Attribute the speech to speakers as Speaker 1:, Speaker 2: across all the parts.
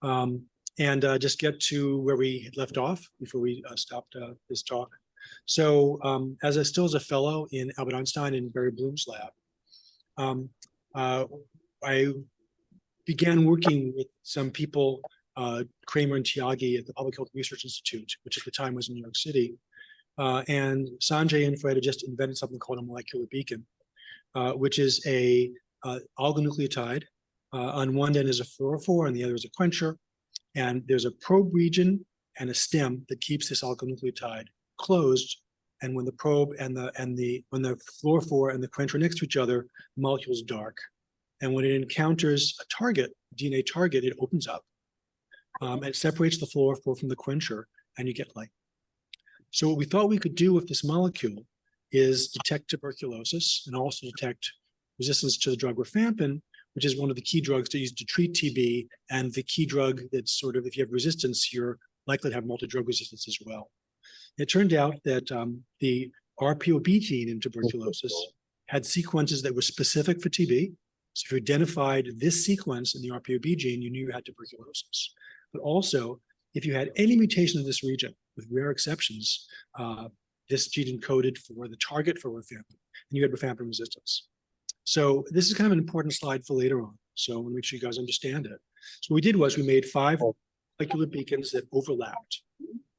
Speaker 1: and just get to where we had left off before we stopped this talk. So still as a fellow in Albert Einstein and Barry Bloom's lab, I began working with some people, Kramer and Tyagi at the Public Health Research Institute, which at the time was in New York City. And Sanjay and Fred had just invented something called a molecular beacon, which is a oligonucleotide. On one end is a fluorophore, and the other is a quencher. And there's a probe region and a stem that keeps this oligonucleotide closed. And when the probe and when the fluorophore and the quencher are next to each other, the molecule is dark. And when it encounters a target, DNA target, it opens up. And it separates the fluorophore from the quencher, and you get light. So what we thought we could do with this molecule is detect tuberculosis and also detect resistance to the drug rifampin, which is one of the key drugs to use to treat TB, and the key drug that's sort of, if you have resistance, you're likely to have multi-drug resistance as well. It turned out that the RPOB gene in tuberculosis had sequences that were specific for TB. So if you identified this sequence in the RPOB gene, you knew you had tuberculosis. But also, if you had any mutation in this region, with rare exceptions, this gene encoded for the target for rifampin, and you had rifampin resistance. So this is kind of an important slide for later on. So I want to make sure you guys understand it. So what we did was we made 5 molecular beacons that overlapped.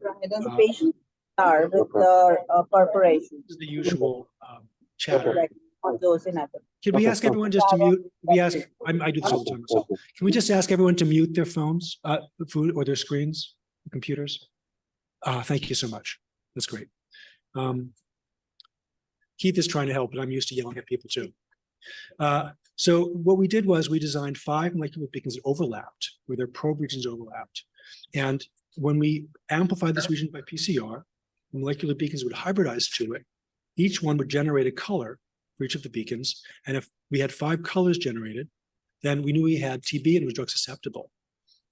Speaker 2: Right, and the patients are with the perforation.
Speaker 1: This is the usual chatter.
Speaker 2: Like on those in Apple.
Speaker 1: Can we ask everyone just to mute? I do this all the time myself. Can we just ask everyone to mute their phones, or their screens, computers? Thank you so much. That's great. Keith is trying to help, but I'm used to yelling at people too. So what we did was we designed 5 molecular beacons that overlapped, where their probe regions overlapped. And when we amplified this region by PCR, the molecular beacons would hybridize to it. Each one would generate a color for each of the beacons. And if we had 5 colors generated, then we knew we had TB and was drug susceptible.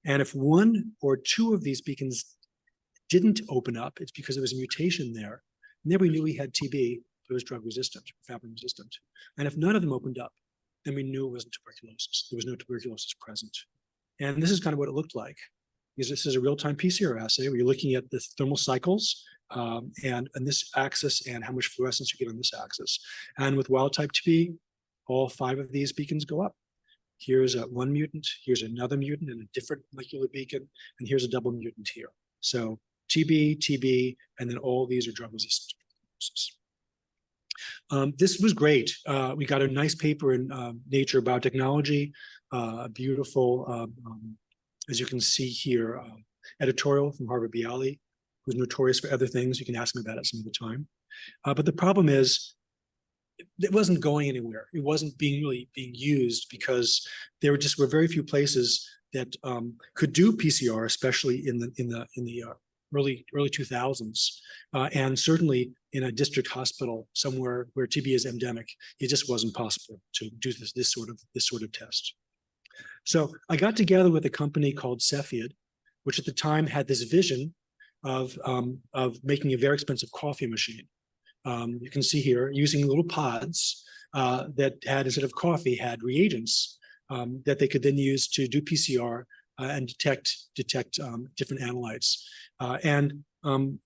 Speaker 1: And if 1 or 2 of these beacons didn't open up, it's because there was a mutation there. And then we knew we had TB, but it was drug resistant, rifampin resistant. And if none of them opened up, then we knew it wasn't tuberculosis. There was no tuberculosis present. And this is kind of what it looked like, because this is a real-time PCR assay where you're looking at the thermal cycles and this axis and how much fluorescence you get on this axis. And with wild-type TB, all 5 of these beacons go up. Here's one mutant, here's another mutant in a different molecular beacon, and here's a double mutant here. So TB, and then all these are drug-resistant tuberculosis. This was great. We got a nice paper in Nature Biotechnology, beautiful, as you can see here, editorial from Harvard Bialy, who's notorious for other things. You can ask him about it some other time. But the problem is, it wasn't going anywhere. It wasn't really being used because there were very few places that could do PCR, especially in the early 2000s, and certainly in a district hospital somewhere where TB is endemic, it just wasn't possible to do this sort of test. So I got together with a company called Cepheid, which at the time had this vision of making a very expensive coffee machine. You can see here using little pods that had, instead of coffee, had reagents that they could then use to do PCR and detect different analytes. And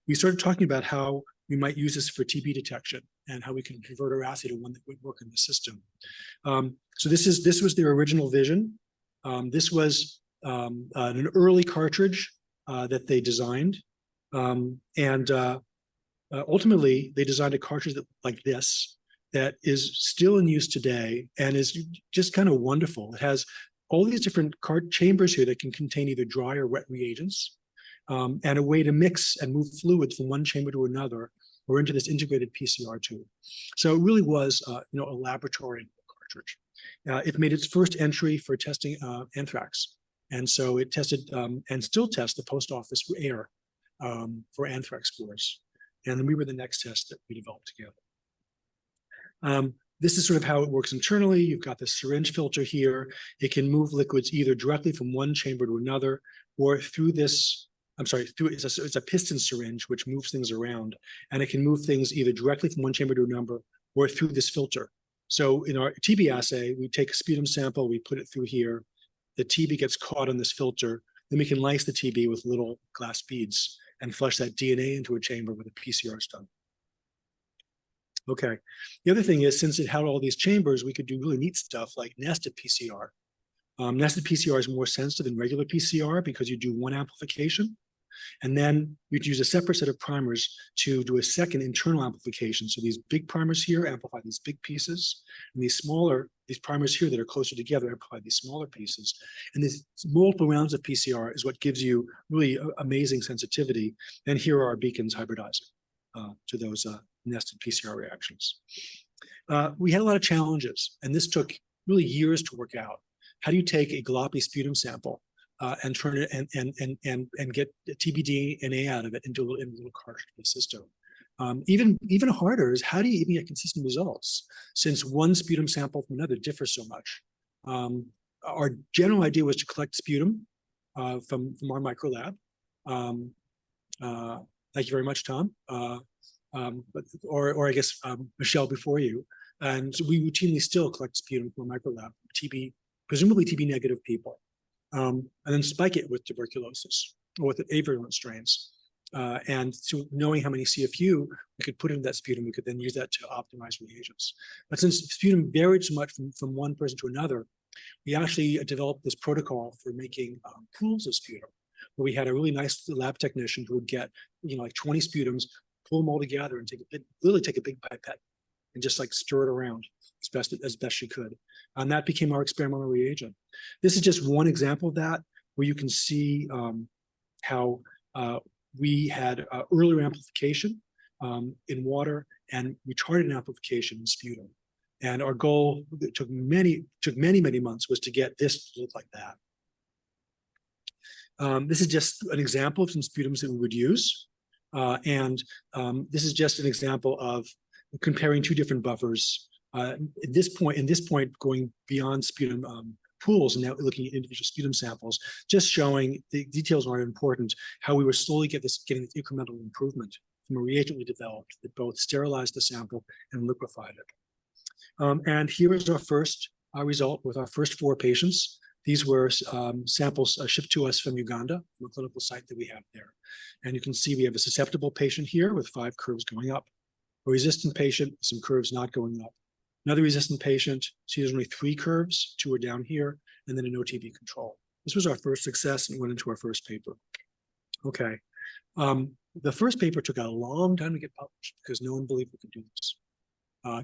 Speaker 1: we started talking about how we might use this for TB detection and how we can convert our assay to one that would work in the system. So this was their original vision. This was an early cartridge that they designed. Ultimately, they designed a cartridge like this that is still in use today and is just kind of wonderful. It has all these different chambers here that can contain either dry or wet reagents, and a way to mix and move fluids from one chamber to another or into this integrated PCR tube. So it really was a laboratory cartridge. It made its first entry for testing anthrax. And so it tested and still tests the post office air for anthrax spores. And then we were the next test that we developed together. This is sort of how it works internally. You've got the syringe filter here. It can move liquids either directly from one chamber to another or through this, it's a piston syringe, which moves things around. And it can move things either directly from one chamber to another or through this filter. So in our TB assay, we take a sputum sample, we put it through here. The TB gets caught on this filter. then we can lyse the TB with little glass beads and flush that DNA into a chamber where the PCR is done. Okay. The other thing is, since it had all these chambers, we could do really neat stuff like nested PCR. Nested PCR is more sensitive than regular PCR because you do one amplification, and then you'd use a separate set of primers to do a second internal amplification. So these big primers here amplify these big pieces, and these primers here that are closer together amplify these smaller pieces. And these multiple rounds of PCR is what gives you really amazing sensitivity. And here are our beacons hybridizing to those nested PCR reactions. We had a lot of challenges, and this took really years to work out. How do you take a gloppy sputum sample and turn it and get TBDNA out of it into a little cartridge system? Even harder is, how do you even get consistent results, since one sputum sample from another differs so much? Our general idea was to collect sputum from our micro lab. Thank you very much, Tom. Or I guess Michelle before you. And so we routinely still collect sputum from a micro lab, presumably TB negative people, and then spike it with tuberculosis or with the avirulent strains. And so knowing how many CFU we could put in that sputum, we could then use that to optimize reagents. But since sputum varied so much from one person to another, we actually developed this protocol for making pools of sputum, where we had a really nice lab technician who would get, like 20 sputums, pull them all together and literally take a big pipette and just like stir it around as best she could. And that became our experimental reagent. This is just one example of that, where you can see how we had earlier amplification in water and retarded amplification in sputum. And our goal, that took many months, was to get this to look like that. This is just an example of some sputums that we would use. This is just an example of comparing two different buffers. At this point, going beyond sputum pools and now looking at individual sputum samples, just showing the details aren't important, how we were slowly getting this incremental improvement from a reagent we developed that both sterilized the sample and liquefied it. And here is our first result with our first 4 patients. These were samples shipped to us from Uganda, from a clinical site that we have there. And you can see we have a susceptible patient here with 5 curves going up, a resistant patient, some curves not going up. Another resistant patient, see there's only 3 curves, 2 are down here, and then an OTB control. This was our first success and went into our first paper. Okay. The first paper took a long time to get published because no one believed we could do this.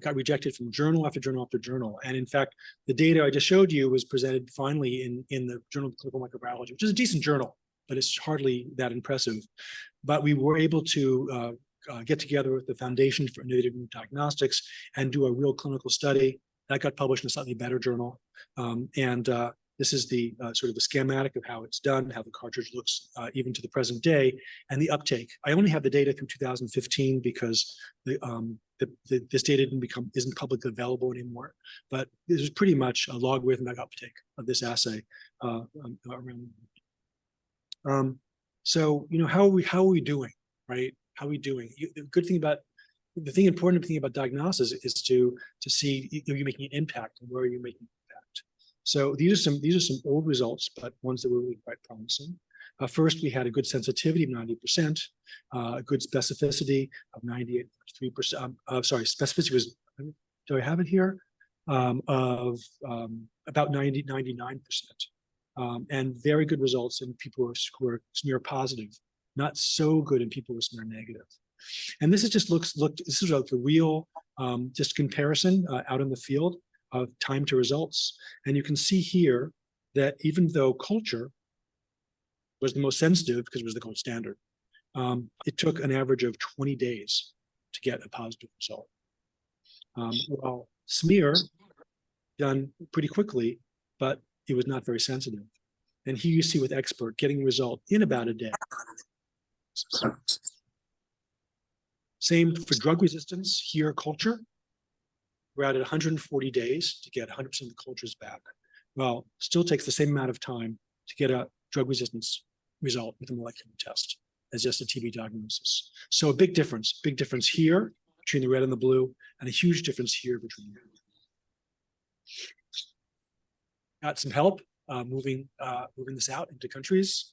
Speaker 1: Got rejected from journal after journal after journal. And in fact, the data I just showed you was presented finally in the Journal of Clinical Microbiology, which is a decent journal, but it's hardly that impressive. But we were able to get together with the Foundation for Innovative Diagnostics and do a real clinical study. That got published in a slightly better journal. This is the sort of the schematic of how it's done, how the cartridge looks even to the present day, and the uptake. I only have the data from 2015 because this data isn't publicly available anymore. But this is pretty much a logarithmic uptake of this assay around. So how are we doing, right? How are we doing? The important thing about diagnosis is to see, are you making an impact and where are you making an impact? So these are some old results, but ones that were really quite promising. First, we had a good sensitivity of 90%, a good specificity of 98.3%. Specificity was, do I have it here? Of about 99%. And very good results in people who are smear positive, not so good in people who are smear negative. And this is just this is the real just comparison out in the field of time to results. And you can see here that even though culture was the most sensitive because it was the gold standard, it took an average of 20 days to get a positive result. While smear done pretty quickly, but it was not very sensitive. And here you see with expert getting a result in about a day. Same for drug resistance. Here, culture, we're at 140 days to get 100% of the cultures back. Well, still takes the same amount of time to get a drug resistance result with a molecular test as just a TB diagnosis. So a big difference here between the red and the blue, and a huge difference here between the red. Got some help moving this out into countries.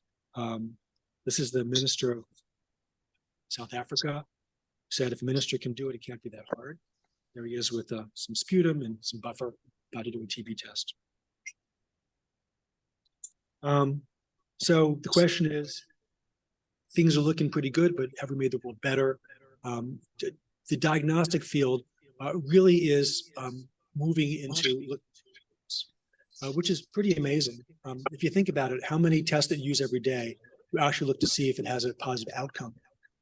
Speaker 1: This is the minister of South Africa, said if a minister can do it, it can't be that hard. There he is with some sputum and some buffer, about to do a TB test. So the question is, things are looking pretty good, but have we made the world better? The diagnostic field really is moving into, which is pretty amazing. If you think about it, how many tests that you use every day, you actually look to see if it has a positive outcome,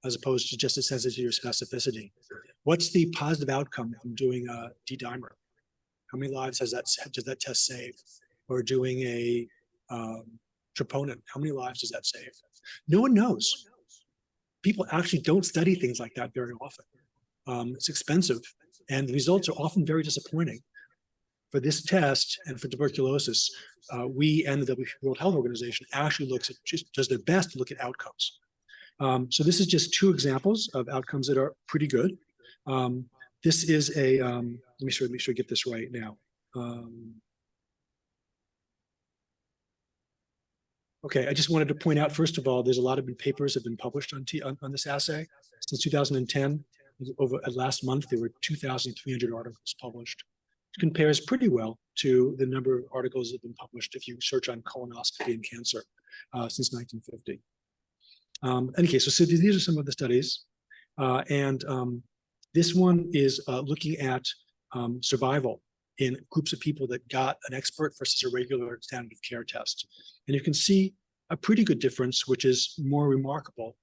Speaker 1: as opposed to just a sensitivity or specificity. What's the positive outcome from doing a D-dimer? How many lives does that test save? Or doing a troponin, how many lives does that save? No one knows. People actually don't study things like that very often. It's expensive, and the results are often very disappointing. For this test and for tuberculosis, we and the World Health Organization actually does their best to look at outcomes. So this is just two examples of outcomes that are pretty good. This is a, let me sure I get this right now. Okay, I just wanted to point out, first of all, there's a lot of papers have been published on this assay since 2010. Over last month, there were 2,300 articles published. It compares pretty well to the number of articles that have been published if you search on colonoscopy and cancer since 1950. Okay, so these are some of the studies. This one is looking at survival in groups of people that got an expert versus a regular standard of care test. And you can see a pretty good difference, which is more remarkable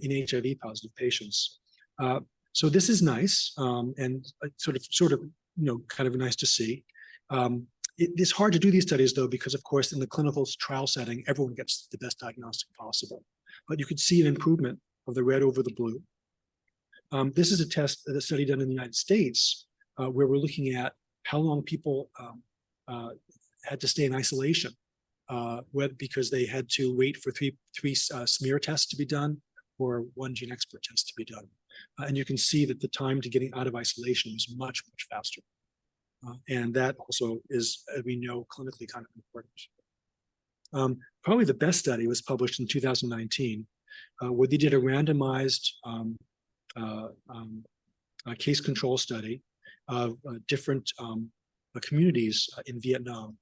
Speaker 1: in HIV positive patients. So this is nice and sort of, kind of nice to see. It's hard to do these studies though, because of course, in the clinical trial setting, everyone gets the best diagnostic possible. But you could see an improvement of the red over the blue. This is a study done in the United States where we're looking at how long people had to stay in isolation, because they had to wait for three smear tests to be done or one gene expert test to be done. And you can see that the time to getting out of isolation was much, much faster. And that also is, as we know, clinically kind of important. Probably the best study was published in 2019, where they did a randomized case control study of different communities in Vietnam.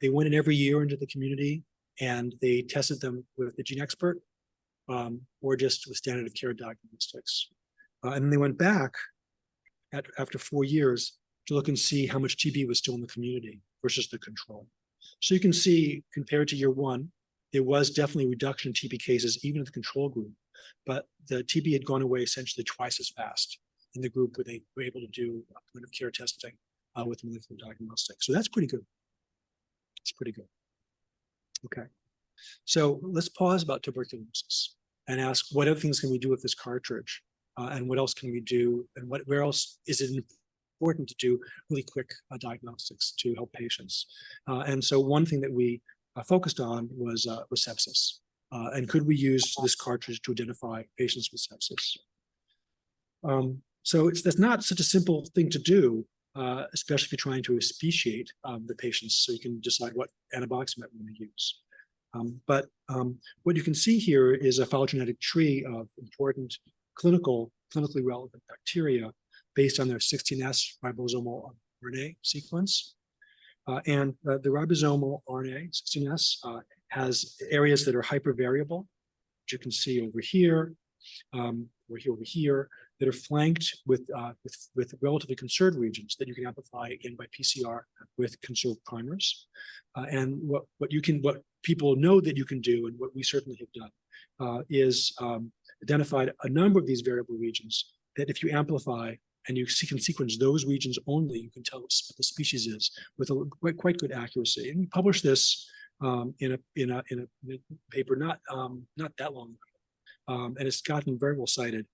Speaker 1: They went in every year into the community and they tested them with the gene expert or just with standard of care diagnostics. And then they went back after 4 years to look and see how much TB was still in the community versus the control. So you can see, compared to year one, there was definitely a reduction in TB cases, even in the control group, but the TB had gone away essentially twice as fast in the group where they were able to do point of care testing with molecular diagnostics. So that's pretty good. It's pretty good. Okay. So let's pause about tuberculosis and ask what other things can we do with this cartridge, and what else can we do, and where else is it important to do really quick diagnostics to help patients. And so one thing that we focused on was sepsis. And could we use this cartridge to identify patients with sepsis? So that's not such a simple thing to do, especially if you're trying to speciate the patients so you can decide what antibiotics you might want to use. But what you can see here is a phylogenetic tree of important clinically relevant bacteria based on their 16S ribosomal RNA sequence. And the ribosomal RNA, 16S, has areas that are hypervariable, which you can see over here, over here, that are flanked with relatively conserved regions that you can amplify again by PCR with conserved primers. And what people know that you can do, and what we certainly have done, is identified a number of these variable regions that if you amplify and you can sequence those regions only, you can tell what the species is with a quite good accuracy. And we published this in a paper not that long ago, and it's gotten very well cited.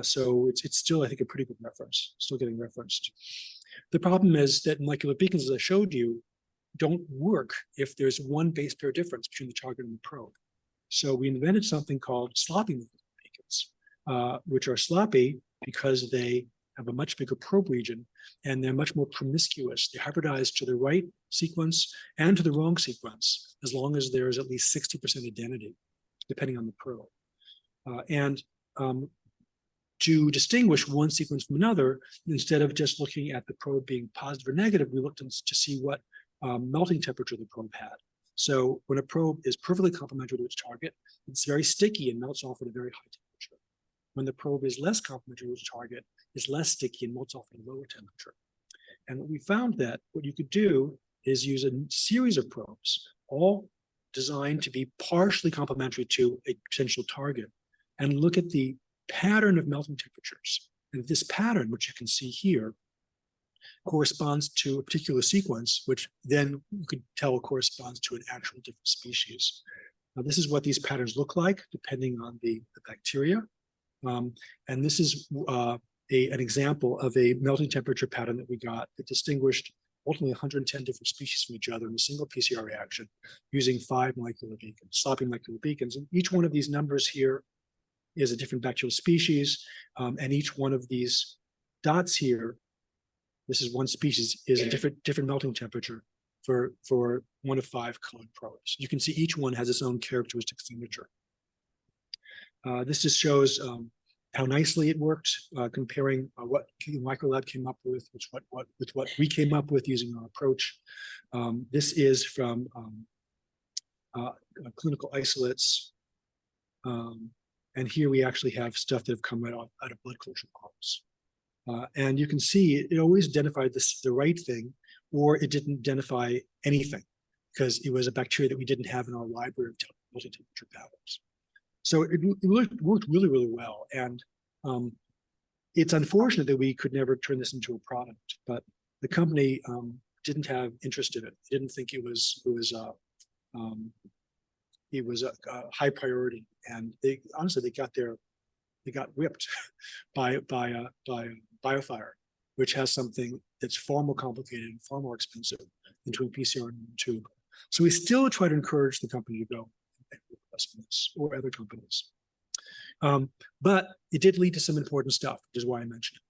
Speaker 1: So it's still, I think, a pretty good reference, still getting referenced. The problem is that molecular beacons, as I showed you, don't work if there's one base pair difference between the target and the probe. So we invented something called sloppy molecular beacons, which are sloppy because they have a much bigger probe region, and they're much more promiscuous. They hybridize to the right sequence and to the wrong sequence, as long as there is at least 60% identity, depending on the probe. To distinguish one sequence from another, instead of just looking at the probe being positive or negative, we looked to see what melting temperature the probe had. So when a probe is perfectly complementary to its target, it's very sticky and melts off at a very high temperature. When the probe is less complementary to its target, it's less sticky and melts off at a lower temperature. And we found that what you could do is use a series of probes, all designed to be partially complementary to a potential target, and look at the pattern of melting temperatures. And this pattern, which you can see here, corresponds to a particular sequence, which then you could tell corresponds to an actual different species. Now, this is what these patterns look like, depending on the bacteria. And this is an example of a melting temperature pattern that we got that distinguished ultimately 110 different species from each other in a single PCR reaction using 5 molecular beacons, sloppy molecular beacons. And each one of these numbers here is a different bacterial species, and each one of these dots here, this is one species, is a different melting temperature for one of 5 colored probes. You can see each one has its own characteristic signature. This just shows how nicely it worked, comparing what Microlab came up with what we came up with using our approach. This is from clinical isolates. And here we actually have stuff that have come right out of blood culture models. And you can see it always identified the right thing, or it didn't identify anything because it was a bacteria that we didn't have in our library of multi-temperature patterns. So it worked really, really well. And it's unfortunate that we could never turn this into a product, but the company didn't have interest in it. They didn't think it was a high priority, and they honestly they got whipped by BioFire, which has something that's far more complicated and far more expensive than doing PCR and tube. So we still try to encourage the company to go and work with us on this, or other companies. But it did lead to some important stuff, which is why I mentioned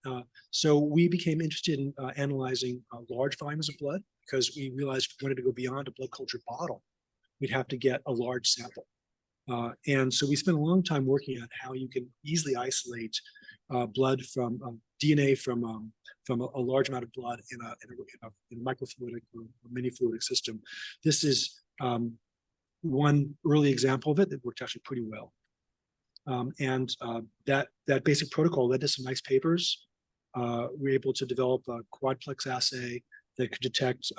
Speaker 1: it. So we became interested in analyzing large volumes of blood, because we realized we wanted to go beyond a blood culture bottle. We'd have to get a large sample. And so we spent a long time working on how you can easily isolate blood from DNA from a large amount of blood in a microfluidic or mini-fluidic system. This is one early example of it that worked actually pretty well. And that basic protocol led to some nice papers. We were able to develop a quadplex assay that could detect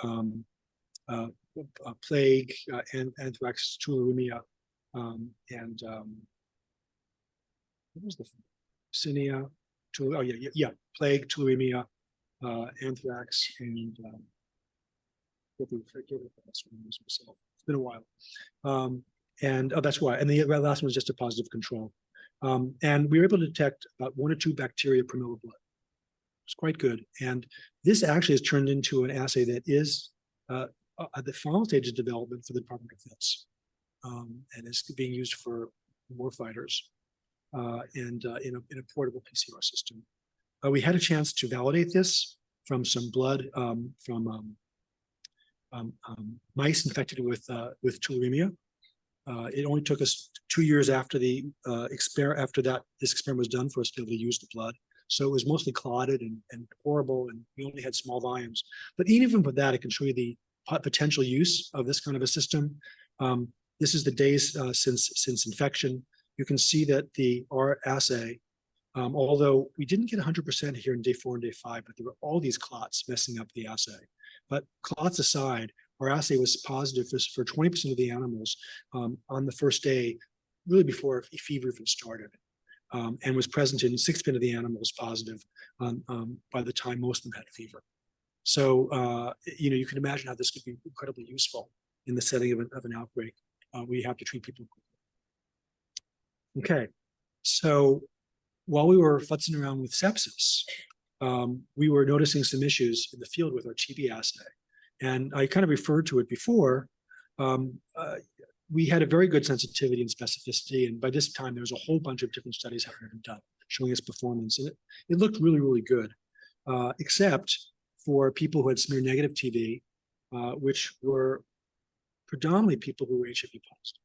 Speaker 1: plague, anthrax, tularemia, and what was the Yersinia? Plague, tularemia, anthrax, and it's been a while. And that's why. And the last one was just a positive control. And we were able to detect about 1 or 2 bacteria per ml of blood. It's quite good. And this actually has turned into an assay that is at the final stage of development for the Department of Defense, and is being used for warfighters and in a portable PCR system. We had a chance to validate this from some blood from mice infected with tularemia. It only took us 2 years after this experiment was done for us to be able to use the blood. So it was mostly clotted and horrible, and we only had small volumes. But even with that, it can show you the potential use of this kind of a system. This is the days since infection. You can see that our assay, although we didn't get 100% here in day 4 and day 5, but there were all these clots messing up the assay. But clots aside, our assay was positive for 20% of the animals on the first day, really before fever even started, and was present in 6% of the animals positive by the time most of them had fever. So, you can imagine how this could be incredibly useful in the setting of an outbreak. We have to treat people quickly. Okay, so while we were futzing around with sepsis, we were noticing some issues in the field with our TB assay. And I kind of referred to it before. We had a very good sensitivity and specificity, and by this time there was a whole bunch of different studies having been done. showing its performance. And it looked really, really good, except for people who had smear negative TB, which were predominantly people who were HIV positive.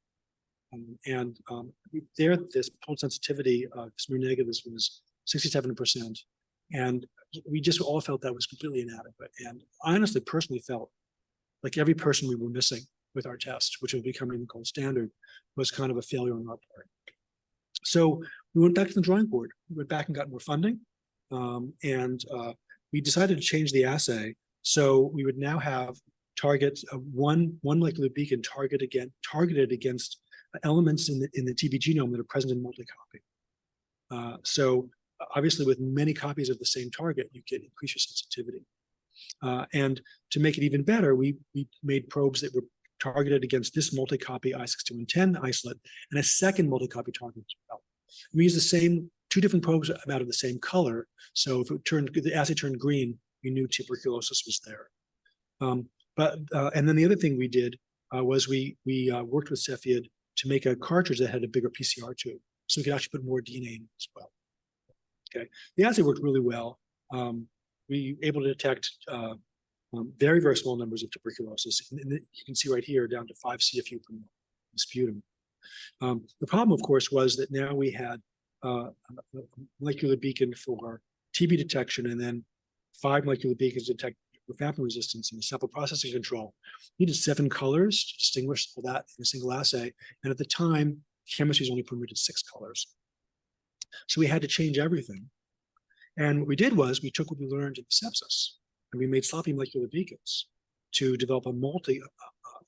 Speaker 1: There, this total sensitivity of smear negative was 67%. And we just all felt that was completely inadequate. And I honestly, personally felt like every person we were missing with our test, which was becoming the gold standard, was kind of a failure on our part. So we went back to the drawing board. We went back and got more funding. We decided to change the assay. So we would now have targets of one molecular beacon targeted against elements in the TB genome that are present in multi-copy. So obviously, with many copies of the same target, you can increase your sensitivity. And to make it even better, we made probes that were targeted against this multi-copy I6110 isolate and a second multi-copy target as well. We used the same two different probes out of the same color. So if the assay turned green, we knew tuberculosis was there. And then the other thing we did was we worked with Cepheid to make a cartridge that had a bigger PCR tube, so we could actually put more DNA in as well. Okay, the assay worked really well. We were able to detect very, very small numbers of tuberculosis. And you can see right here down to 5 CFU per ml sputum. The problem, of course, was that now we had a molecular beacon for TB detection and then 5 molecular beacons to detect rifampin resistance and sample processing control. We needed 7 colors to distinguish all that in a single assay. And at the time, chemistry only permitted 6 colors. So we had to change everything. And what we did was we took what we learned in sepsis and we made sloppy molecular beacons to develop a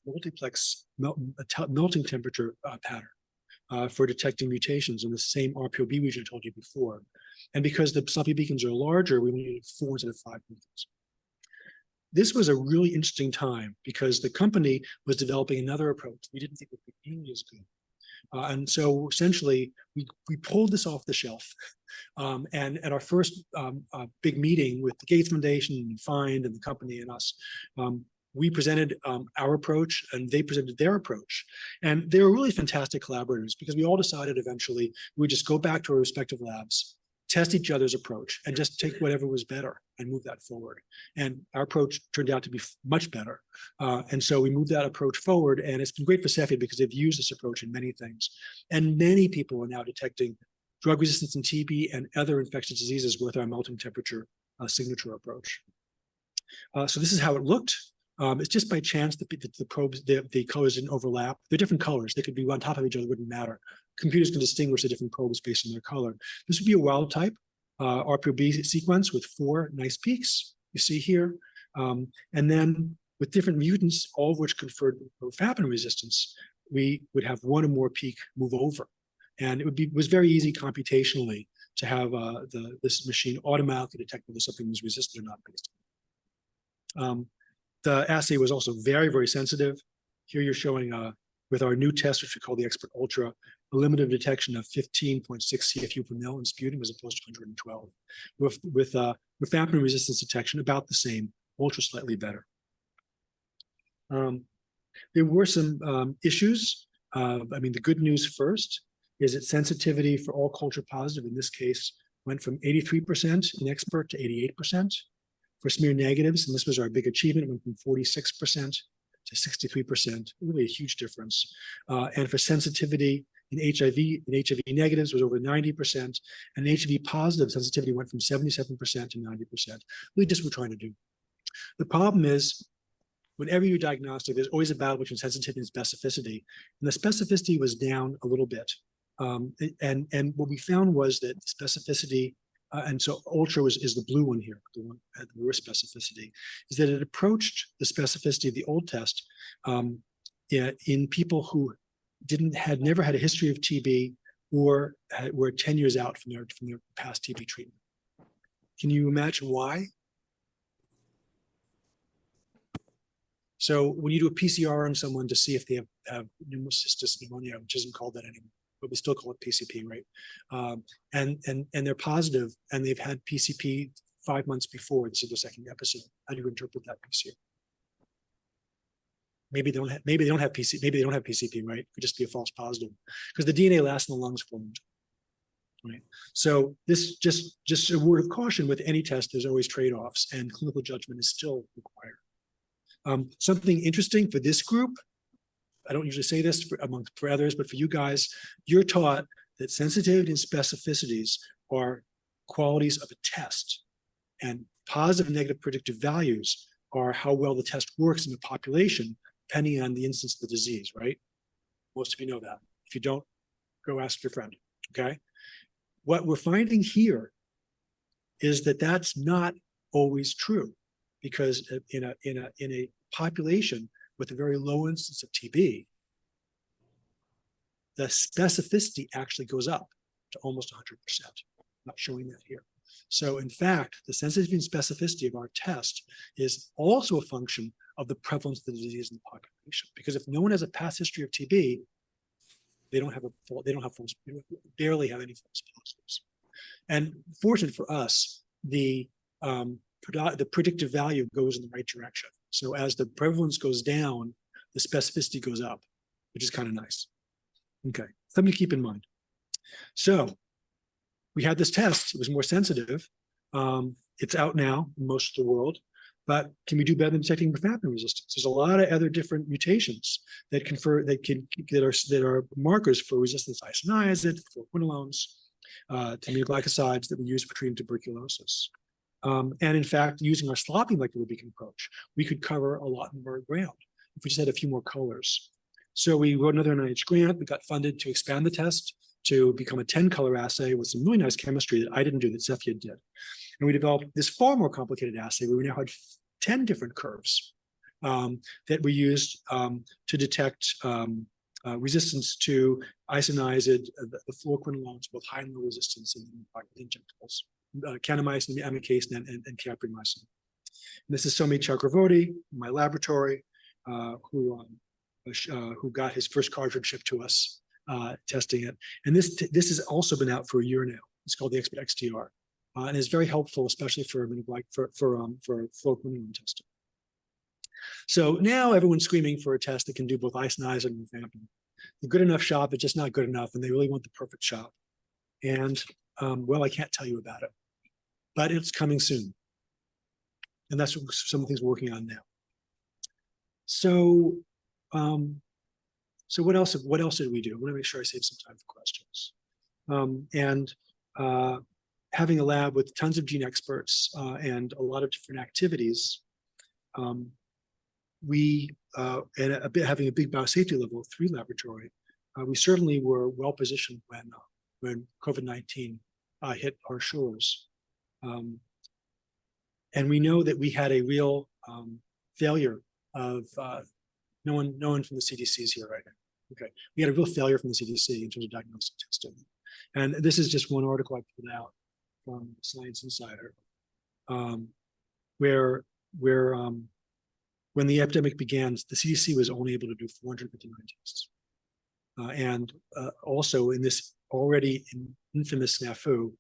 Speaker 1: multiplex melting temperature pattern for detecting mutations in the same RPOB region I told you before. And because the sloppy beacons are larger, we needed 4 instead of 5 beacons. This was a really interesting time because the company was developing another approach we didn't think would be nearly as good. And so essentially, we pulled this off the shelf. And at our first big meeting with the Gates Foundation and FIND and the company and us, we presented our approach and they presented their approach. And they were really fantastic collaborators because we all decided eventually we would just go back to our respective labs, test each other's approach, and just take whatever was better and move that forward. And our approach turned out to be much better. And so we moved that approach forward, and it's been great for Cepheid because they've used this approach in many things. And many people are now detecting drug resistance in TB and other infectious diseases with our melting temperature signature approach. So this is how it looked. It's just by chance that the probes, the colors didn't overlap. They're different colors. They could be on top of each other, wouldn't matter. Computers can distinguish the different probes based on their color. This would be a wild type RPOB sequence with 4 nice peaks you see here. And then with different mutants, all of which conferred rifampin resistance, we would have 1 or more peak move over. And it was very easy computationally to have this machine automatically detect whether something was resistant or not based on. The assay was also very, very sensitive. Here you're showing with our new test, which we call the Expert Ultra, a limit of detection of 15.6 CFU per ml in sputum as opposed to 112. With rifampin resistance detection, about the same, ultra slightly better. There were some issues. The good news first is that sensitivity for all culture positive in this case went from 83% in Expert to 88%. For smear negatives, and this was our big achievement, went from 46% to 63%, really a huge difference. And for sensitivity in HIV negatives was over 90%, and HIV positive sensitivity went from 77% to 90%. Really just what we're trying to do. The problem is, whenever you're diagnostic, there's always a battle between sensitivity and specificity. And the specificity was down a little bit. And what we found was that specificity, and so ultra is the blue one here, the one at the worst specificity, is that it approached the specificity of the old test in people who never had a history of TB or were 10 years out from their past TB treatment. Can you imagine why? So when you do a PCR on someone to see if they have pneumocystis pneumonia, which isn't called that anymore, but we still call it PCP, right? And they're positive, and they've had PCP 5 months before. This is the second episode. How do you interpret that PCR? Maybe they don't have PCP, right? It could just be a false positive because the DNA lasts in the lungs for them. right? So this just a word of caution with any test, there's always trade-offs and clinical judgment is still required. Something interesting for this group, I don't usually say this for others, but for you guys, you're taught that sensitivity and specificities are qualities of a test, and positive and negative predictive values are how well the test works in the population, depending on the instance of the disease, right? Most of you know that. If you don't, go ask your friend, okay? What we're finding here is that that's not always true, because in a population with a very low instance of TB, the specificity actually goes up to almost 100%. I'm not showing that here. So in fact, the sensitivity and specificity of our test is also a function of the prevalence of the disease in the population. Because if no one has a past history of TB, they don't have barely have any false positives. And fortunate for us, the predictive value goes in the right direction. So as the prevalence goes down, the specificity goes up, which is kind of nice. Okay, something to keep in mind. So we had this test, it was more sensitive. It's out now in most of the world, but can we do better than detecting rifampin resistance? There's a lot of other different mutations that are markers for resistance to isoniazid, for quinolones, to aminoglycosides that we use for treating tuberculosis. And in fact, using our sloppy molecular beacon approach, we could cover a lot more ground if we just had a few more colors. So we wrote another NIH grant. We got funded to expand the test to become a 10-color assay with some really nice chemistry that I didn't do, that Cepheid did. And we developed this far more complicated assay where we now had 10 different curves that we used to detect resistance to isoniazid, the fluoroquinolones, both high and low resistance in injectables, kanamycin, amikacin, and capromycin. And this is Somi Chakravorty in my laboratory, who got his first cartridge shipped to us, testing it. And this has also been out for a year now. It's called the Expert XTR, and is very helpful, especially for fluoroquinolone testing. So now everyone's screaming for a test that can do both isoniazid and rifampin. The good enough shop is just not good enough, and they really want the perfect shop. And well, I can't tell you about it, but it's coming soon. And that's what some of the things we're working on now. So, so what else did we do? I want to make sure I save some time for questions. Having a lab with tons of gene experts and a lot of different activities, having a big biosafety level 3 laboratory, we certainly were well positioned when COVID-19 hit our shores. And we know that we had a real failure of no one from the CDC is here right now. Okay, we had a real failure from the CDC in terms of diagnostic testing. And this is just one article I put out from Science Insider, where when the epidemic began, the CDC was only able to do 459 tests. And also in this already infamous snafu,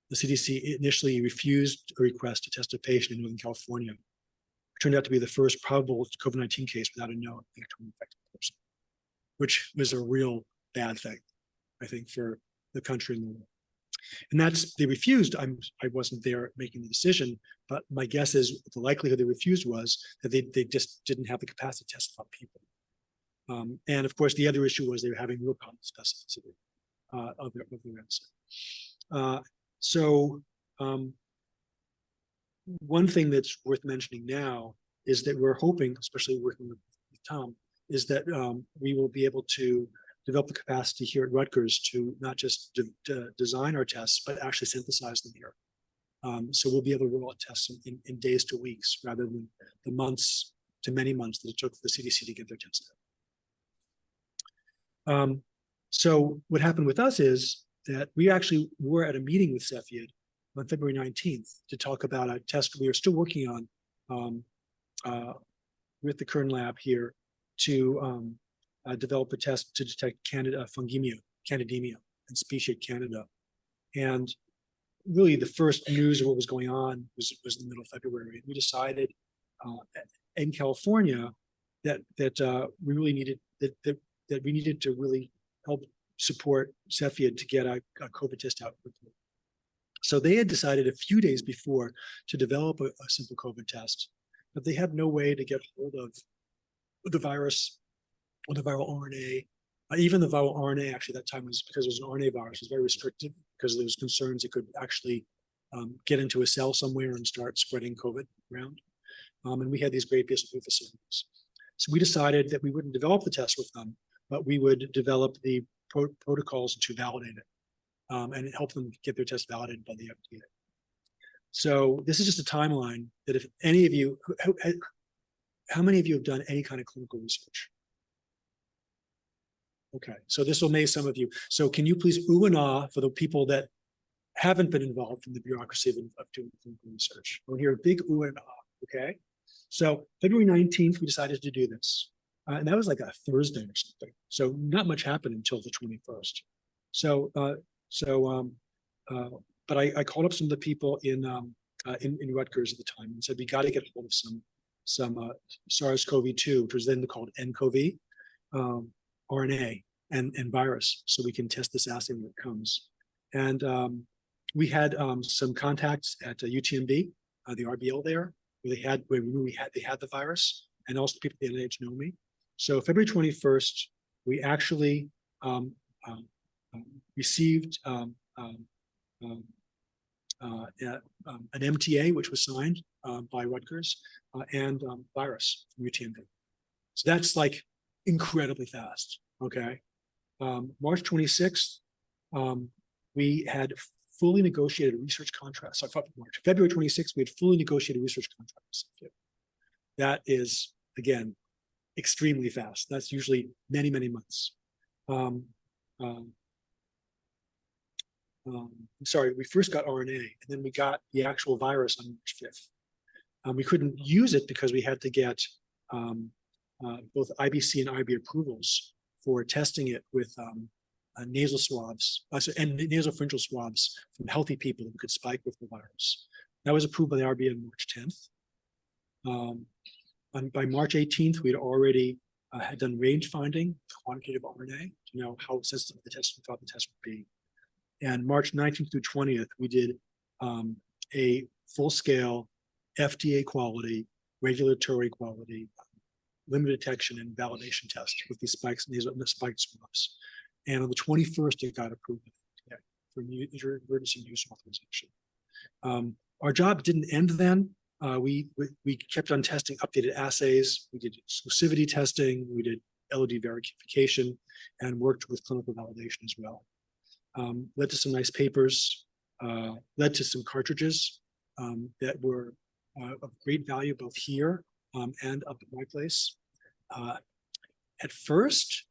Speaker 1: the CDC initially refused a request to test a patient in Northern California. It turned out to be the first probable COVID-19 case without a known infected person, which was a real bad thing, I think, for the country and the world. And they refused. I wasn't there making the decision, but my guess is the likelihood they refused was that they just didn't have the capacity to test a lot of people. And of course, the other issue was they were having real problem specificity of their answer. One thing that's worth mentioning now is that we're hoping, especially working with Tom, is that we will be able to develop the capacity here at Rutgers to not just design our tests, but actually synthesize them here. So we'll be able to roll out tests in days to weeks rather than the months to many months that it took for the CDC to get their test out. So what happened with us is that we actually were at a meeting with Cepheid on February 19th to talk about a test we are still working on with the Kern lab here to develop a test to detect candidemia and speciate Candida. And really the first news of what was going on was in the middle of February. We decided in California that we really needed to really help support Cepheid to get a COVID test out quickly. So they had decided a few days before to develop a simple COVID test, but they had no way to get hold of the virus or the viral RNA. Even the viral RNA, actually, that time was because it was an RNA virus, was very restricted because there was concerns it could actually get into a cell somewhere and start spreading COVID around. And we had these great BSL facilities. So we decided that we wouldn't develop the test with them, but we would develop the protocols to validate it and help them get their test validated by the FDA. So this is just a timeline that if any of you, how many of you have done any kind of clinical research? Okay, so this will amaze some of you. So can you please ooh and ah for the people that haven't been involved in the bureaucracy of doing clinical research? We'll hear a big ooh and ah, okay? So February 19th, we decided to do this. And that was like a Thursday or something. So not much happened until the 21st. But I called up some of the people in Rutgers at the time and said, we got to get hold of some SARS-CoV-2, which was then called nCoV, RNA and virus, so we can test this assay when it comes. And we had some contacts at UTMB, the RBL there, where they had the virus, and also people at the NIH know me. So February 21st, we actually received an MTA, which was signed by Rutgers, and virus from UTMB. So that's like incredibly fast, okay? March 26th, we had fully negotiated research contracts. So February 26th, we had fully negotiated research contracts. That is, again, extremely fast. That's usually many, many months. Sorry, we first got RNA, and then we got the actual virus on March 5th. We couldn't use it because we had to get both IBC and IB approvals for testing it with nasal swabs and nasopharyngeal swabs from healthy people who could spike with the virus. That was approved by the RB on March 10th. By March 18th, we had already had done range finding, quantitative RNA, to know how sensitive the test we thought the test would be. And March 19th through 20th, we did a full-scale FDA quality, regulatory quality, limit detection and validation test with these spikes, these spiked swabs. And on the 21st, it got approved for emergency use authorization. Our job didn't end then. We kept on testing updated assays. We did exclusivity testing. We did LOD verification and worked with clinical validation as well. Led to some nice papers, led to some cartridges that were of great value both here and up at my place. At first,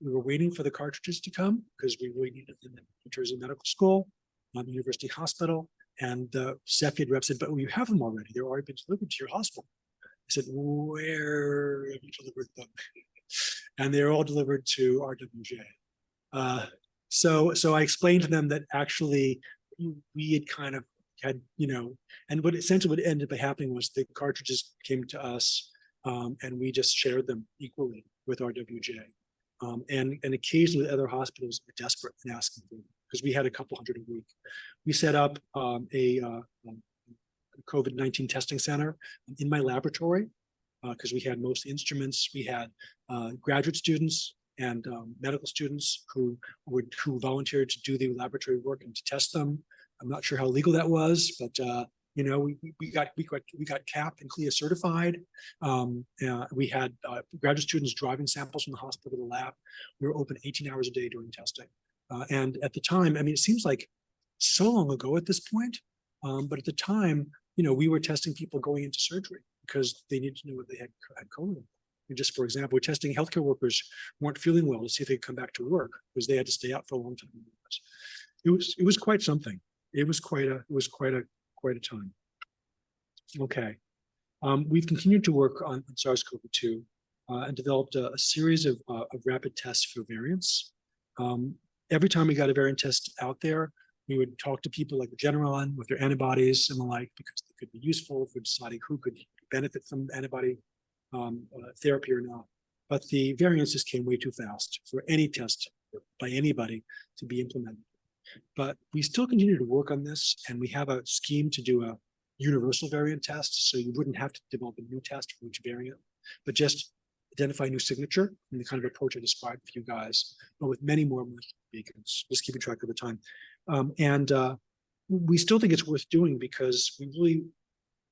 Speaker 1: we were waiting for the cartridges to come because we really needed them in New Jersey Medical School, University Hospital, and the Cepheid rep said, but you have them already. They're already been delivered to your hospital. I said, where have you delivered them? And they're all delivered to RWJ. So I explained to them that actually we had kind of had, and what essentially what ended up happening was the cartridges came to us and we just shared them equally with RWJ. And occasionally other hospitals were desperate and asking for them because we had a couple hundred a week. We set up a COVID-19 testing center in my laboratory because we had most instruments. We had graduate students and medical students who volunteered to do the laboratory work and to test them. I'm not sure how legal that was, but we got CAP and CLIA certified. We had graduate students driving samples from the hospital to the lab. We were open 18 hours a day during testing. And at the time, I mean, it seems like so long ago at this point, but at the time, we were testing people going into surgery because they needed to know what they had COVID. And just for example, we're testing healthcare workers who weren't feeling well to see if they could come back to work because they had to stay out for a long time. It was quite something. It was quite a time. Okay, we've continued to work on SARS-CoV-2 and developed a series of rapid tests for variants. Every time we got a variant test out there, we would talk to people like Regeneron with their antibodies and the like because they could be useful for deciding who could benefit from antibody therapy or not. But the variants just came way too fast for any test by anybody to be implemented. But we still continue to work on this, and we have a scheme to do a universal variant test, so you wouldn't have to develop a new test for each variant, but just identify a new signature and the kind of approach I described for you guys, but with many more beacons, just keeping track of the time. We still think it's worth doing because we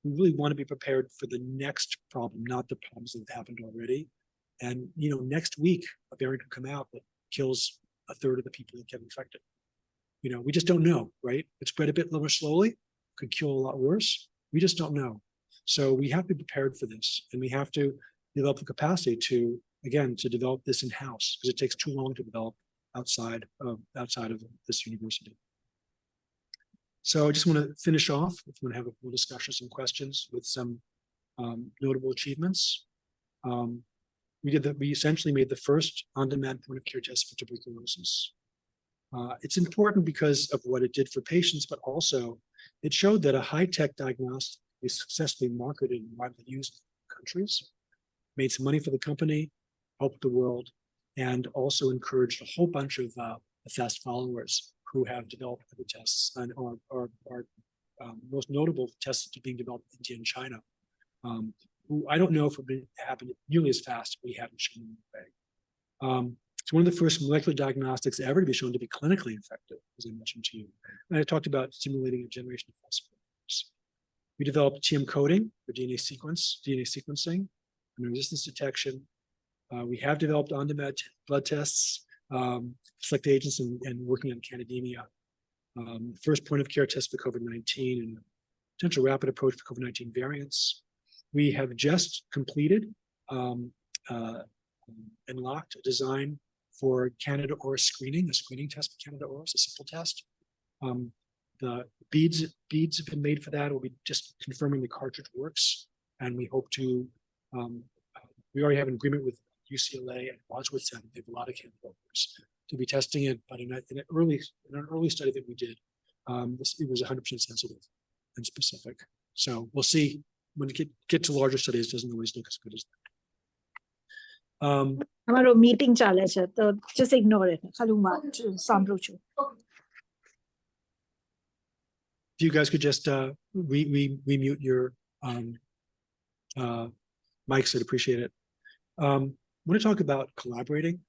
Speaker 1: really want to be prepared for the next problem, not the problems that have happened already. And next week a variant could come out that kills a third of the people that get infected. We just don't know, right? It spread a bit more slowly, could kill a lot worse. We just don't know. So we have to be prepared for this, and we have to develop the capacity to develop this in-house, because it takes too long to develop outside of this university. So I just want to finish off. If you want to have a full discussion, some questions with some notable achievements. We essentially made the first on-demand point-of-care test for tuberculosis. It's important because of what it did for patients, but also it showed that a high-tech diagnostic is successfully marketed and widely used in countries, made some money for the company, helped the world, and also encouraged a whole bunch of fast followers who have developed other tests, and are most notable tests being developed in India and China, who I don't know if it would happen nearly as fast if we hadn't shown them the way. It's one of the first molecular diagnostics ever to be shown to be clinically effective, as I mentioned to you. And I talked about simulating a generation of phosphorus. We developed TM coding for DNA sequencing, and resistance detection. We have developed on-demand blood tests, select agents, and working on candidemia. First point-of-care test for COVID-19 and potential rapid approach for COVID-19 variants. We have just completed and locked a design for Candida auris screening, a screening test for Candida auris, a simple test. The beads have been made for that. We'll be just confirming the cartridge works, and we hope to. We already have an agreement with UCLA and Wadsworth Center. They have a lot of Candida auris to be testing it, but in an early study that we did, it was 100% sensitive and specific. So we'll see when you get to larger studies. It doesn't always look as good as that.
Speaker 3: हमारो meeting चाले छे तो just ignore it. खालुमा सांभळू છું.
Speaker 1: If you guys could just remute your mics, I'd appreciate it. I want to talk about collaborating.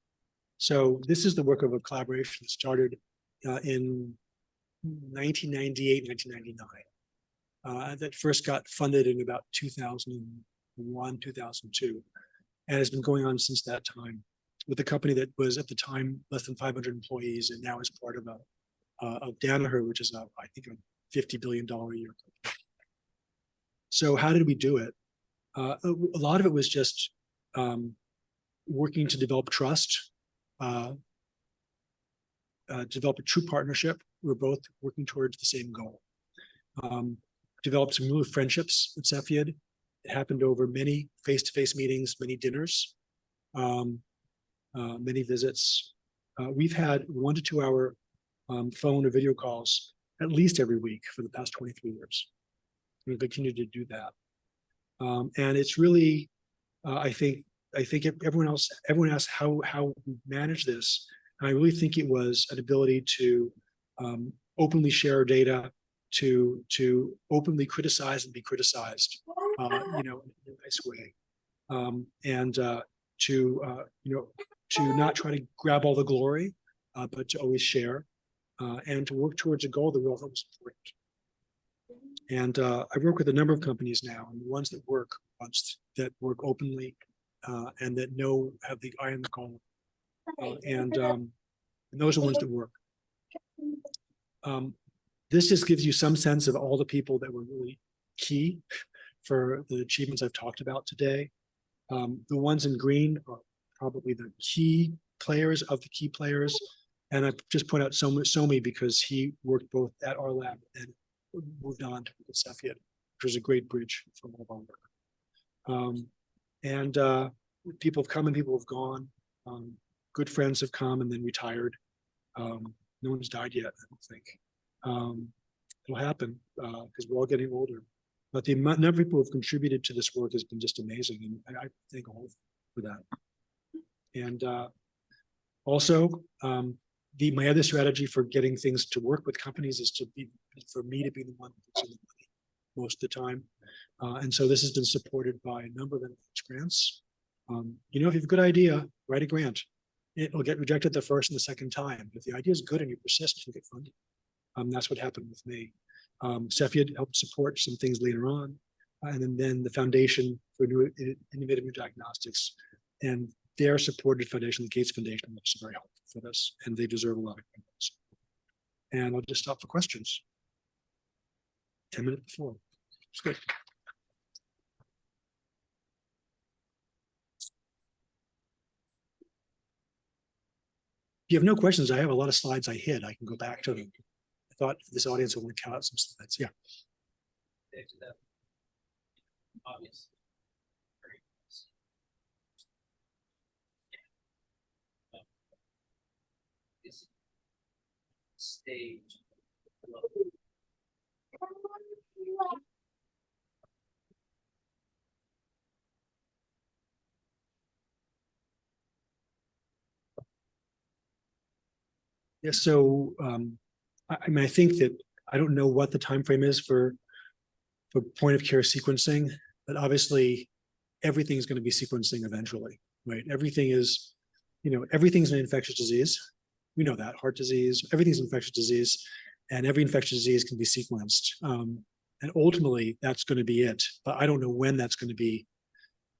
Speaker 1: So this is the work of a collaboration that started in 1998, 1999. That first got funded in about 2001, 2002. And has been going on since that time, with a company that was at the time less than 500 employees, and now is part of Danaher, which is I think a $50 billion a year company. So how did we do it? A lot of it was just working to develop trust, develop a true partnership. We're both working towards the same goal. Developed some real friendships at Cepheid. It happened over many face-to-face meetings, many dinners, many visits. We've had 1 to 2 hour phone or video calls at least every week for the past 23 years. We'll continue to do that. And it's really, I think everyone asks how we manage this. And I really think it was an ability to openly share data, to openly criticize and be criticized, in a nice way, and to not try to grab all the glory, but to always share, and to work towards a goal that we all thought was important. And I work with a number of companies now, and the ones that work openly, and that have the eye on the goal, and those are the ones that work. This just gives you some sense of all the people that were really key for the achievements I've talked about today. The ones in green are probably the key players of the key players. And I just point out Somi because he worked both at our lab and moved on to Cepheid, which was a great bridge for all of our work. And people have come and people have gone. Good friends have come and then retired. No one's died yet, I don't think. It'll happen because we're all getting older. But the number of people who have contributed to this work has been just amazing, and I thank all for that. And Also, my other strategy for getting things to work with companies is for me to be the one that's in the money most of the time. And so this has been supported by a number of NIH grants. If you have a good idea, write a grant. It will get rejected the first and the second time. If the idea is good and you persist, you get funded. That's what happened with me. Cepheid helped support some things later on. And then the Foundation for Innovative New Diagnostics. And their supported foundation, the Gates Foundation, was very helpful for this, and they deserve a lot of credit. And I'll just stop for questions. 10 minutes before. It's good. If you have no questions, I have a lot of slides I hid. I can go back to them. I thought this audience would want to count out some slides. Yeah.
Speaker 4: Obvious. Stage.
Speaker 1: Yeah, so I think that I don't know what the time frame is for point of care sequencing, but obviously everything's going to be sequencing eventually, right? Everything is, everything's an infectious disease. We know that heart disease, everything's an infectious disease, and every infectious disease can be sequenced. And ultimately, that's going to be it. But I don't know when that's going to be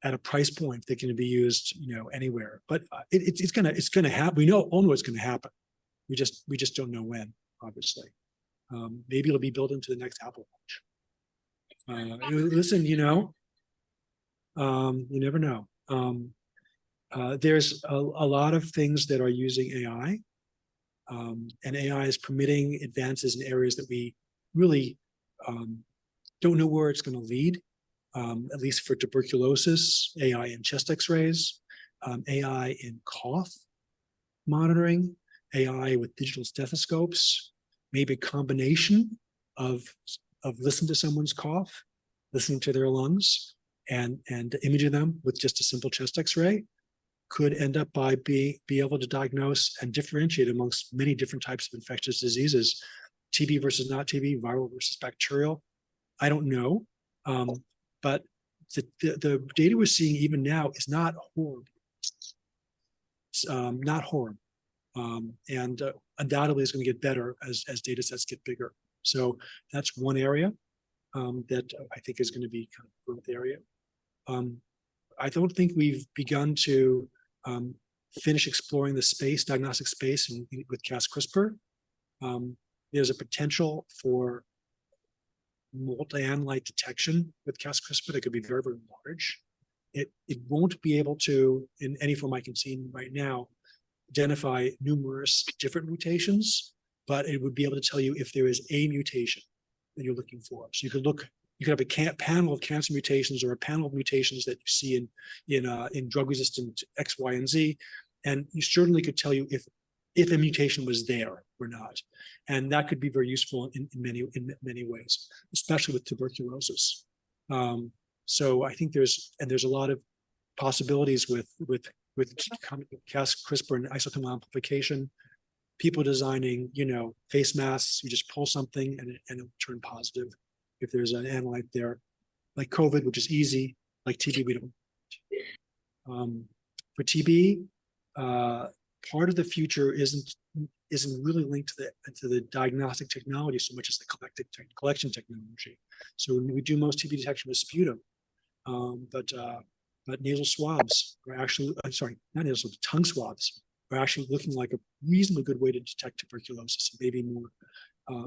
Speaker 1: at a price point that can be used, anywhere. But it's gonna happen. We all know it's going to happen. We just don't know when, obviously. Maybe it'll be built into the next Apple Watch. Listen, you never know. There's a lot of things that are using AI. And AI is permitting advances in areas that we really don't know where it's going to lead, at least for tuberculosis, AI in chest x-rays, AI in cough monitoring, AI with digital stethoscopes, maybe a combination of listening to someone's cough, listening to their lungs, and imaging them with just a simple chest x-ray could end up by be able to diagnose and differentiate amongst many different types of infectious diseases, TB versus not TB, viral versus bacterial. I don't know, but the data we're seeing even now is not horrible. It's not horrible, and undoubtedly is going to get better as data sets get bigger. So that's one area that I think is going to be kind of a growth area. I don't think we've begun to finish exploring the space, diagnostic space with Cas-CRISPR. There's a potential for multi-analyte detection with Cas-CRISPR that could be very, very large. It won't be able to, in any form I can see right now, identify numerous different mutations, but it would be able to tell you if there is a mutation that you're looking for. So you could have a panel of cancer mutations or a panel of mutations that you see in drug-resistant X, Y, and Z, and you certainly could tell you if a mutation was there or not, and that could be very useful in many ways, especially with tuberculosis. So I think there's a lot of possibilities with Cas-CRISPR and isotope amplification. People designing, face masks. You just pull something and it'll turn positive if there's an analyte there, like COVID, which is easy. Like TB, we don't. For TB, part of the future isn't really linked to the diagnostic technology so much as the collection technology. So we do most TB detection with sputum, but nasal swabs are actually, not nasal swabs, tongue swabs are actually looking like a reasonably good way to detect tuberculosis, and maybe more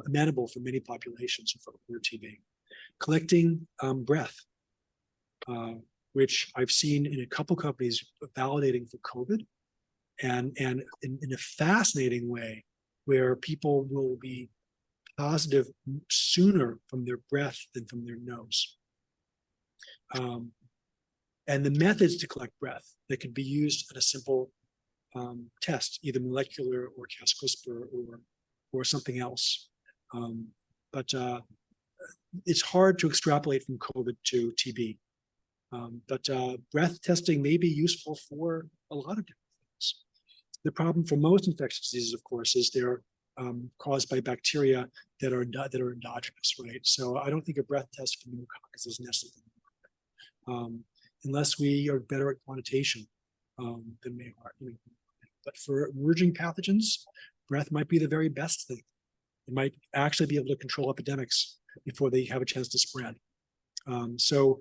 Speaker 1: amenable for many populations for TB. Collecting breath, which I've seen in a couple companies validating for COVID, and in a fascinating way, where people will be positive sooner from their breath than from their nose. And the methods to collect breath that could be used in a simple test, either molecular or Cas-CRISPR or something else. But it's hard to extrapolate from COVID to TB. But breath testing may be useful for a lot of different things. The problem for most infectious diseases, of course, is they're caused by bacteria that are endogenous, right? So I don't think a breath test for pneumococcus is necessary, unless we are better at quantitation than we are. But for emerging pathogens, breath might be the very best thing. It might actually be able to control epidemics before they have a chance to spread. So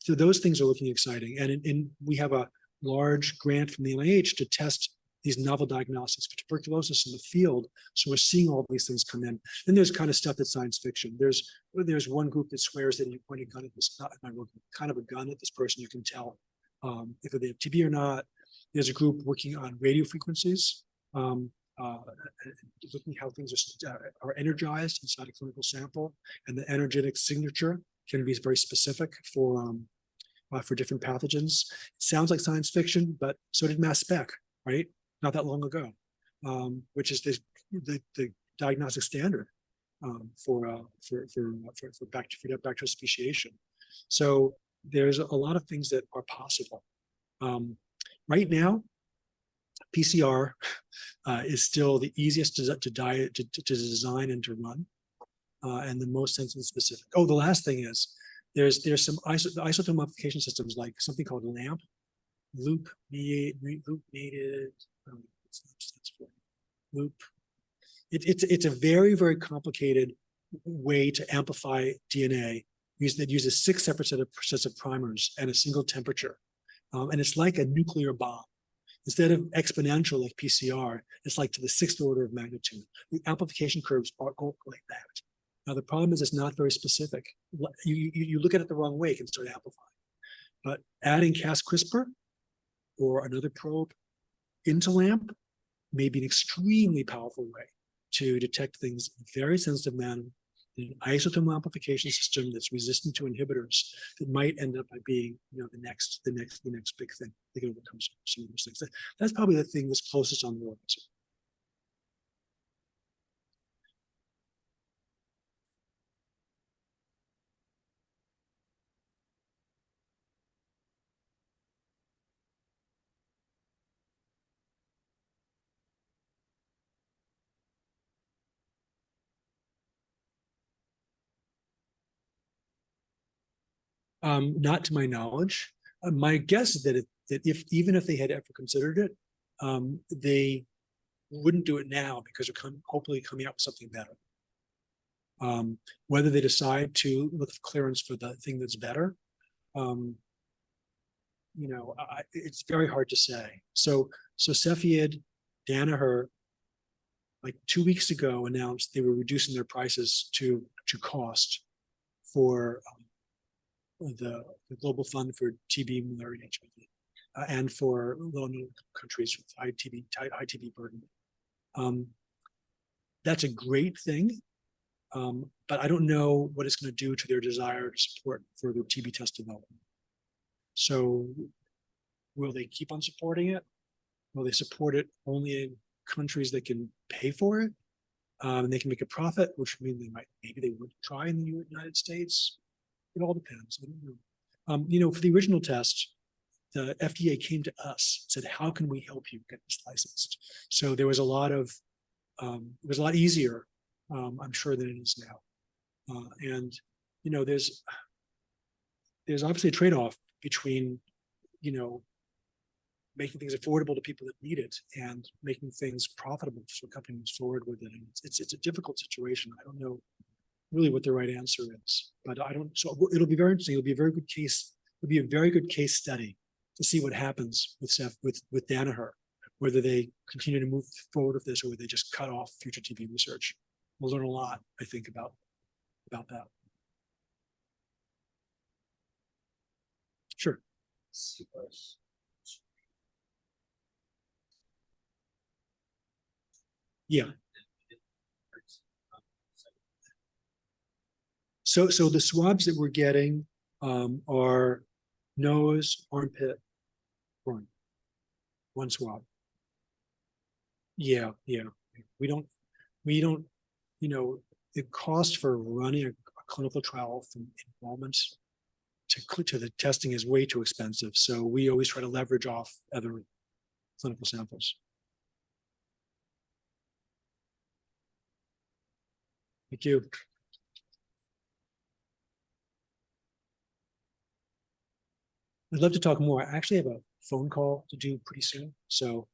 Speaker 1: those things are looking exciting. And we have a large grant from the NIH to test these novel diagnostics for tuberculosis in the field. So we're seeing all these things come in. Then there's kind of stuff that's science fiction. There's one group that swears that you point a gun at this, not kind of a gun at this person, you can tell if they have TB or not. There's a group working on radio frequencies, looking how things are energized inside a clinical sample, and the energetic signature can be very specific for different pathogens. It sounds like science fiction, but so did mass spec, right? Not that long ago, which is the diagnostic standard for bacterial speciation. So there's a lot of things that are possible. Right now, PCR is still the easiest to design and to run, and the most sensitive specific. Oh, the last thing is there's some isotope modification systems like something called LAMP, loop mediated. Loop. It's a very, very complicated way to amplify DNA. That uses 6 separate sets of primers and a single temperature, and it's like a nuclear bomb. Instead of exponential like PCR, it's like to the 6th order of magnitude. The amplification curves are going like that. Now the problem is it's not very specific. You look at it the wrong way, it can start amplifying. But adding Cas-CRISPR or another probe into LAMP may be an extremely powerful way to detect things in a very sensitive manner in an isotope amplification system that's resistant to inhibitors that might end up by being, the next big thing. They can overcome some of those things. That's probably the thing that's closest on the horizon. Not to my knowledge. My guess is that even if they had ever considered it, they wouldn't do it now because they're hopefully coming out with something better. Whether they decide to look for clearance for the thing that's better, it's very hard to say. So Cepheid, Danaher, like 2 weeks ago, announced they were reducing their prices to cost for the Global Fund for TB, malaria, and HIV, and for low-income countries with high TB burden. That's a great thing, but I don't know what it's going to do to their desire to support further TB test development. So will they keep on supporting it? Will they support it only in countries that can pay for it? And they can make a profit, which means maybe they would try in the United States. It all depends. I don't know. For the original test, the FDA came to us and said, "How can we help you get this licensed?" So there was a lot of, it was a lot easier, I'm sure, than it is now. And there's obviously a trade-off between, making things affordable to people that need it and making things profitable so a company moves forward with it. And it's a difficult situation. I don't know really what the right answer is, but so it'll be very interesting. It'll be a very good case. It'll be a very good case study to see what happens with Danaher, whether they continue to move forward with this or whether they just cut off future TB research. We'll learn a lot, I think, about that. Sure. Yeah. So the swabs that we're getting are nose, armpit, groin. One swab. Yeah. We don't. The cost for running a clinical trial from enrollment to the testing is way too expensive. So we always try to leverage off other clinical samples. Thank you. I'd love to talk more. I actually have a phone call to do pretty soon, so.